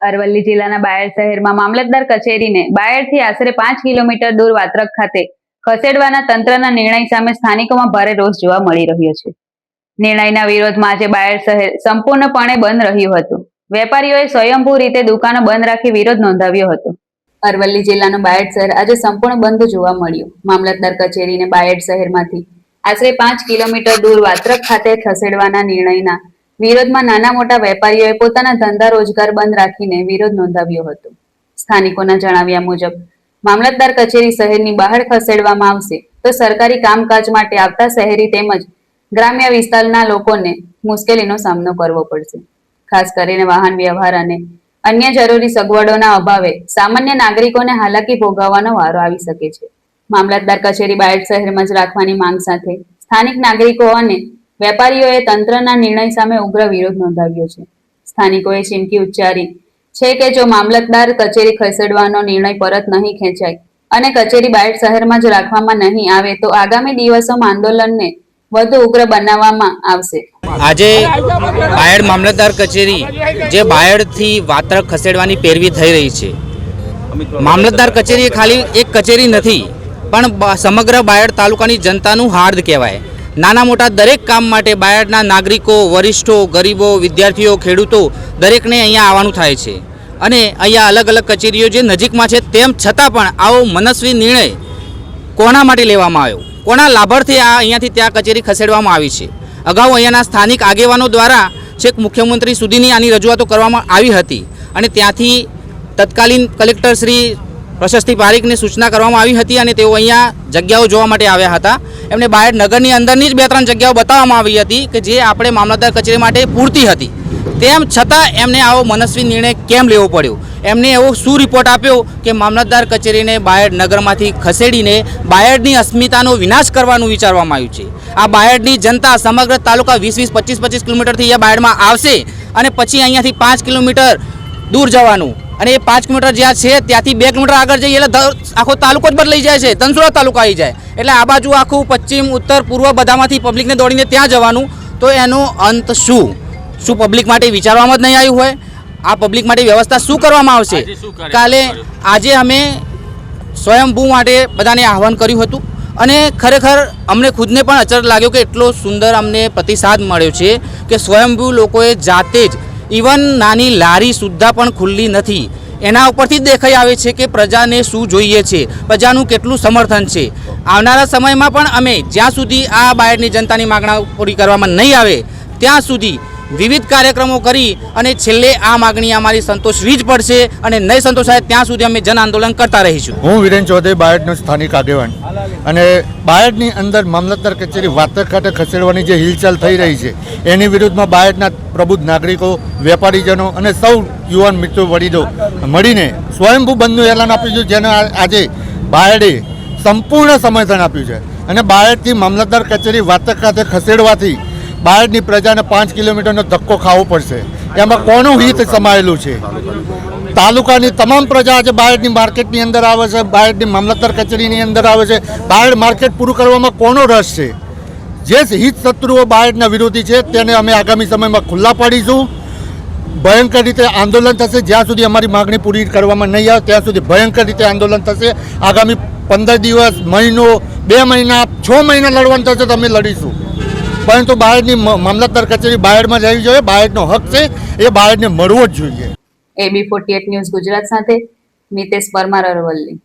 અરવલ્લી જિલ્લાના બાયડ શહેરમાં મામલતદાર કચેરીને બાયડથી આશરે 5 કિલોમીટર દૂર વાત્રક ખાતે ખસેડવાના તંત્રના નિર્ણય સામે સ્થાનિકોમાં ભારે રોષ જોવા મળી રહ્યો છે। નિર્ણયના વિરોધમાં આજે બાયડ શહેર સંપૂર્ણપણે બંધ રહ્યું હતું। વેપારીઓએ સ્વયંભૂ રીતે દુકાનો બંધ રાખી વિરોધ નોંધાવ્યો હતો। અરવલ્લી જિલ્લાનું બાયડ શહેર આજે સંપૂર્ણ બંધ જોવા મળ્યું। મામલતદાર કચેરીને બાયડ શહેરમાંથી આશરે 5 કિલોમીટર દૂર વાત્રક ખાતે ખસેડવાના નિર્ણયના વિરોધમાં નાના મોટા વેપારીઓએ પોતાના ધંધા રોજગાર બંધ રાખીને વિરોધ નોંધાવ્યો હતો। સ્થાનિકોના જણાવ્યા મુજબ મામલતદાર કચેરી શહેરની બહાર ખસેડવામાં આવશે તો સરકારી કામકાજ માટે આવતા શહેરી તેમજ ગ્રામ્ય વિસ્તારના લોકોને મુશ્કેલીનો સામનો કરવો પડશે। ખાસ કરીને વાહન વ્યવહાર અને અન્ય જરૂરી સગવડોના અભાવે સામાન્ય નાગરિકોને હાલાકી ભોગવવાનો વારો આવી શકે છે। મામલતદાર કચેરી બાયડ શહેરમાં જ રાખવાની માંગ સાથે સ્થાનિક નાગરિકો અને વેપારીઓએ તંત્રના નિર્ણય સામે ઉગ્ર વિરોધ નોંધાવ્યો છે। સ્થાનિકોએ ચીમકી ઉચ્ચારી છે કે જો મામલતદાર કચેરી ખસેડવાનો નિર્ણય પરત નહીં ખેંચાય અને કચેરી બાયડ શહેરમાં જ રાખવામાં નહીં આવે તો આગામી દિવસોમાં આંદોલનને વધુ ઉગ્ર બનાવવામાં આવશે। આજે બાયડ મામલતદાર કચેરી જે બાયડથી વાત્રક ખસેડવાની પેરવી થઈ રહી છે। મામલતદાર કચેરી ખાલી એક કચેરી નથી પણ સમગ્ર બાયડ તાલુકાની જનતાનું હાર્દ કહેવાય। નાના મોટા દરેક કામ માટે બાયડના નાગરિકો, વરિષ્ઠો, ગરીબો, વિદ્યાર્થીઓ, ખેડૂતો દરેકને અહીંયા આવવાનું થાય છે અને અહીંયા અલગ અલગ કચેરીઓ જે નજીકમાં છે તેમ છતાં પણ આવો મનસ્વી નિર્ણય કોના માટે લેવામાં આવ્યો, કોના લાભાર્થે આ અહીંયાથી ત્યાં કચેરી ખસેડવામાં આવી છે। અગાઉ અહીંયાના સ્થાનિક આગેવાનો દ્વારા છેક મુખ્યમંત્રી સુધીની આની રજૂઆતો કરવામાં આવી હતી અને ત્યાંથી તત્કાલીન કલેક્ટર શ્રી પ્રશસ્તિ પારીખને સૂચના કરવામાં આવી હતી અને તેઓ અહીંયા જગ્યાઓ જોવા માટે આવ્યા હતા। એમને બાયડ નગરની અંદરની જ 2-3 જગ્યાઓ બતાવવામાં આવી હતી કે જે આપણે મામલતદાર કચેરી માટે પૂરતી હતી, તેમ છતાં એમને આવો મનસ્વી નિર્ણય કેમ લેવો પડ્યો? એમને એવો શું રિપોર્ટ આપ્યો કે મામલતદાર કચેરીને બાયડ નગરમાંથી ખસેડીને બાયડની અસ્મિતાનો વિનાશ કરવાનું વિચારવામાં આવ્યું છે। આ બાયડની જનતા સમગ્ર તાલુકા 20-20, 25-25 કિલોમીટરથી અહીંયા બાયડમાં આવશે અને પછી અહીંયાથી 5 કિલોમીટર દૂર જવાનું અને એ 5 કિલોમીટર જ્યાં છે ત્યાંથી 2 કિલોમીટર આગળ જઈએ એટલે આખો તાલુકો જ બદલાઈ જાય છે, ધનસુરા તાલુકો આવી જાય। એટલે આ બાજુ આખું પશ્ચિમ, ઉત્તર, પૂર્વ બધામાંથી પબ્લિકને દોડીને ત્યાં જવાનું, તો એનો અંત શું પબ્લિક માટે વિચારવામાં જ નહીં આવ્યું હોય? આ પબ્લિક માટે વ્યવસ્થા શું કરવામાં આવશે? આજે અમે સ્વયંભૂ માટે બધાને આહવાન કર્યું હતું અને ખરેખર અમને ખુદને પણ અચરજ લાગ્યો કે એટલો સુંદર અમને પ્રતિસાદ મળ્યો છે કે સ્વયંભૂ લોકોએ જાતે જ ઇવન નાની લારી સુદ્ધા પણ ખુલ્લી નથી। એના ઉપરથી દેખાઈ આવે છે કે પ્રજાને શું જોઈએ છે, પ્રજાનું કેટલું સમર્થન છે। આવનારા સમયમાં પણ અમે જ્યાં સુધી આ બાયડની જનતાની માગણા પૂરી કરવામાં નહીં આવે ત્યાં સુધી વિવિધ કાર્યક્રમો કરી અને છેલ્લે આ માગણી અમારી સંતોષવી જ પડશે અને નહીં સંતોષાય ત્યાં સુધી અમે જન આંદોલન કરતા રહીશું। હું વિરેન ચૌધરી, બાયડનો સ્થાનિક આગેવાન, અને બાયડની અંદર મામલતદાર કચેરી વાત્રક ખાતે ખસેડવાની જે હિલચાલ થઈ રહી છે એની વિરુદ્ધમાં બાયડના પ્રબુદ્ધ નાગરિકો, વેપારીજનો અને સૌ યુવાન મિત્રો વડીલો મળીને સ્વયંભૂ બંધનું એલાન આપ્યું છે, જેને આજે બાયડે સંપૂર્ણ સમર્થન આપ્યું છે અને બાયડથી મામલતદાર કચેરી વાત્રક ખાતે ખસેડવાથી બાયડની પ્રજાને 5 કિલોમીટરનો ધક્કો ખાવો પડશે। એમાં કોનું હિત સમાયેલું છે? તાલુકાની તમામ પ્રજા આજે બાયડની માર્કેટની અંદર આવે છે, બાયડની મામલતદાર કચેરીની અંદર આવે છે। બાયડ માર્કેટ પૂરું કરવામાં કોનો રસ છે? જે હિત શત્રુઓ બાયડના વિરોધી છે તેને અમે આગામી સમયમાં ખુલ્લા પાડીશું। ભયંકર રીતે આંદોલન થશે, જ્યાં સુધી અમારી માગણી પૂરી કરવામાં નહીં આવે ત્યાં સુધી ભયંકર રીતે આંદોલન થશે। આગામી 15 દિવસ, મહિનો, 2 મહિના, 6 મહિના લડવાનું થશે તો અમે લડીશું, પરંતુ બાયડની મામલતદાર કચેરી બાયડમાં જવી જોઈએ। બાયડનો હક છે, એ બાયડને મળવો જ જોઈએ। AB48 ન્યૂઝ ગુજરાત સાથે મિતેશ પરમાર, અરવલ્લી।